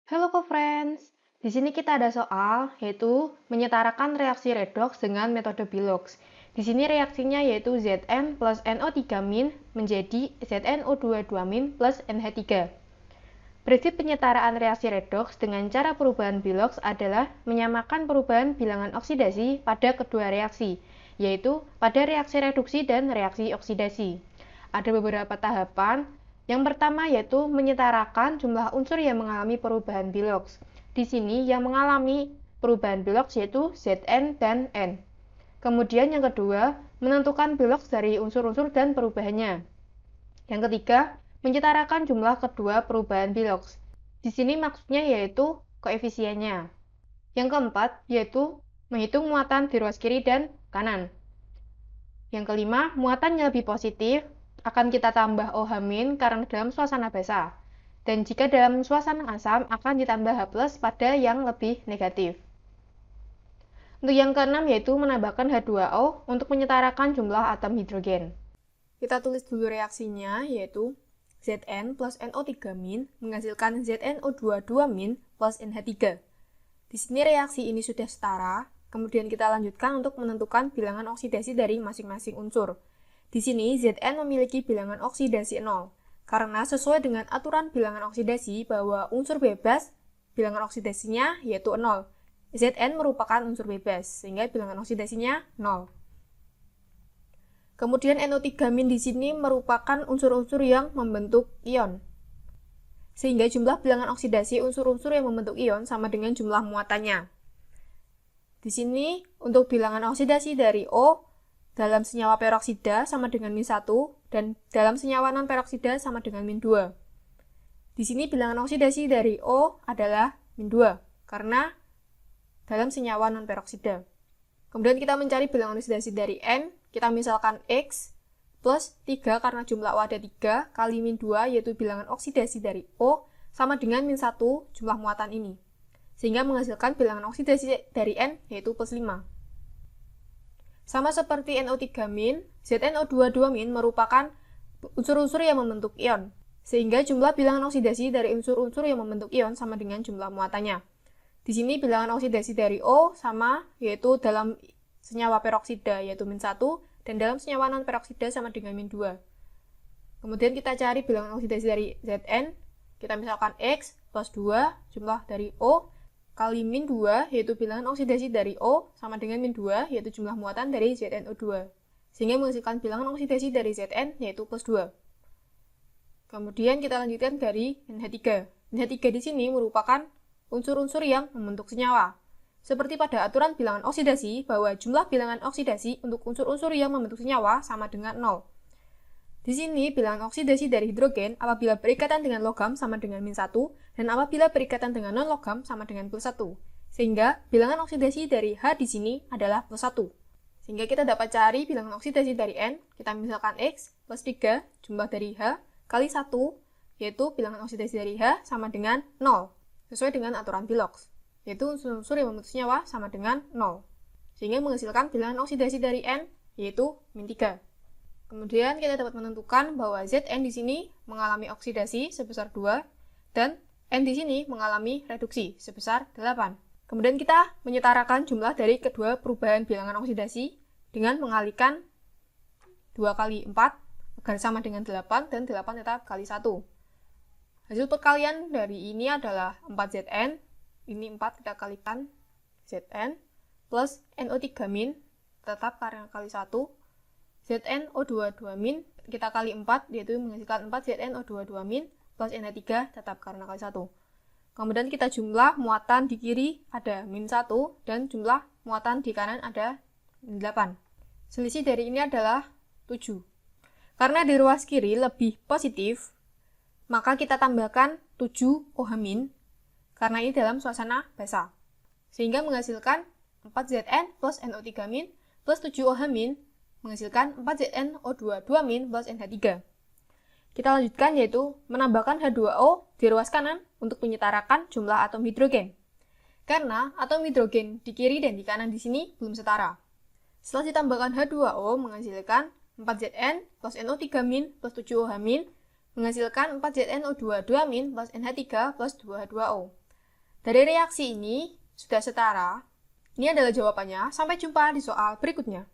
Halo co-friends, di sini kita ada soal, yaitu menyetarakan reaksi redoks dengan metode Bilox. Di sini reaksinya yaitu Zn plus NO3- menjadi ZnO22- plus NH3. Prinsip penyetaraan reaksi redoks dengan cara perubahan Bilox adalah menyamakan perubahan bilangan oksidasi pada kedua reaksi, yaitu pada reaksi reduksi dan reaksi oksidasi. Ada beberapa tahapan. Yang pertama yaitu menyetarakan jumlah unsur yang mengalami perubahan Bilox. Di sini yang mengalami perubahan Bilox yaitu Zn dan N. Kemudian yang kedua, menentukan Bilox dari unsur-unsur dan perubahannya. Yang ketiga, menyetarakan jumlah kedua perubahan Bilox. Di sini maksudnya yaitu koefisiennya. Yang keempat, yaitu menghitung muatan di ruas kiri dan kanan. Yang kelima, muatan yang lebih positif akan kita tambah OH- karena dalam suasana basah. Dan jika dalam suasana asam akan ditambah H+ pada yang lebih negatif. Untuk yang keenam yaitu menambahkan H2O untuk menyetarakan jumlah atom hidrogen. Kita tulis dulu reaksinya yaitu Zn plus NO3- menghasilkan ZnO22- plus NH3. Di sini reaksi ini sudah setara, kemudian kita lanjutkan untuk menentukan bilangan oksidasi dari masing-masing unsur. Di sini Zn memiliki bilangan oksidasi 0, karena sesuai dengan aturan bilangan oksidasi bahwa unsur bebas bilangan oksidasinya yaitu 0. Zn merupakan unsur bebas, sehingga bilangan oksidasinya 0. Kemudian NO3- di sini merupakan unsur-unsur yang membentuk ion. Sehingga jumlah bilangan oksidasi unsur-unsur yang membentuk ion sama dengan jumlah muatannya. Di sini untuk bilangan oksidasi dari O dalam senyawa peroksida sama dengan -1 dan dalam senyawa non-peroksida sama dengan -2. Di sini bilangan oksidasi dari O adalah -2 karena dalam senyawa non-peroksida. Kemudian kita mencari bilangan oksidasi dari N, kita misalkan X plus 3 karena jumlah O ada 3 kali -2 yaitu bilangan oksidasi dari O sama dengan -1 jumlah muatan ini. Sehingga menghasilkan bilangan oksidasi dari N yaitu plus 5. Sama seperti NO3-, ZnO22- merupakan unsur-unsur yang membentuk ion. Sehingga jumlah bilangan oksidasi dari unsur-unsur yang membentuk ion sama dengan jumlah muatannya. Di sini bilangan oksidasi dari O sama yaitu dalam senyawa peroksida yaitu -1 dan dalam senyawa non-peroksida sama dengan -2. Kemudian kita cari bilangan oksidasi dari Zn, kita misalkan X plus 2 jumlah dari O kali -2 yaitu bilangan oksidasi dari O sama dengan -2 yaitu jumlah muatan dari ZnO2. Sehingga menghasilkan bilangan oksidasi dari Zn yaitu plus 2. Kemudian kita lanjutkan dari NH3. NH3 di sini merupakan unsur-unsur yang membentuk senyawa. Seperti pada aturan bilangan oksidasi bahwa jumlah bilangan oksidasi untuk unsur-unsur yang membentuk senyawa sama dengan 0. Di sini bilangan oksidasi dari hidrogen apabila berikatan dengan logam sama dengan -1 dan apabila berikatan dengan non-logam sama dengan +1. Sehingga bilangan oksidasi dari H di sini adalah +1. Sehingga kita dapat cari bilangan oksidasi dari N, kita misalkan X plus 3 jumlah dari H kali 1 yaitu bilangan oksidasi dari H sama dengan 0. Sesuai dengan aturan Bilox, yaitu unsur-unsur yang membentuk senyawa sama dengan 0. Sehingga menghasilkan bilangan oksidasi dari N, yaitu -3. Kemudian kita dapat menentukan bahwa Zn di sini mengalami oksidasi sebesar 2, dan N di sini mengalami reduksi sebesar 8. Kemudian kita menyetarakan jumlah dari kedua perubahan bilangan oksidasi dengan mengalihkan 2 kali 4 agar sama dengan 8, dan 8 tetap kali 1. Hasil perkalian dari ini adalah 4Zn, ini 4 kita kalikan Zn, plus NO3- tetap karena kali 1, ZnO22- kita kali 4, yaitu menghasilkan 4 ZnO22- plus NH3 tetap karena kali 1. Kemudian kita jumlah muatan di kiri ada -1, dan jumlah muatan di kanan ada 8. Selisih dari ini adalah 7. Karena di ruas kiri lebih positif, maka kita tambahkan 7 OH- karena ini dalam suasana basah. Sehingga menghasilkan 4Zn plus NO3- plus 7 OH- menghasilkan 4ZnO22- plus NH3. Kita lanjutkan yaitu menambahkan H2O di ruas kanan untuk menyetarakan jumlah atom hidrogen. Karena atom hidrogen di kiri dan di kanan di sini belum setara. Setelah ditambahkan H2O menghasilkan 4Zn plus NO3- plus 7 OH- menghasilkan 4ZnO22- plus NH3 plus 2H2O. Dari reaksi ini sudah setara. Ini adalah jawabannya. Sampai jumpa di soal berikutnya.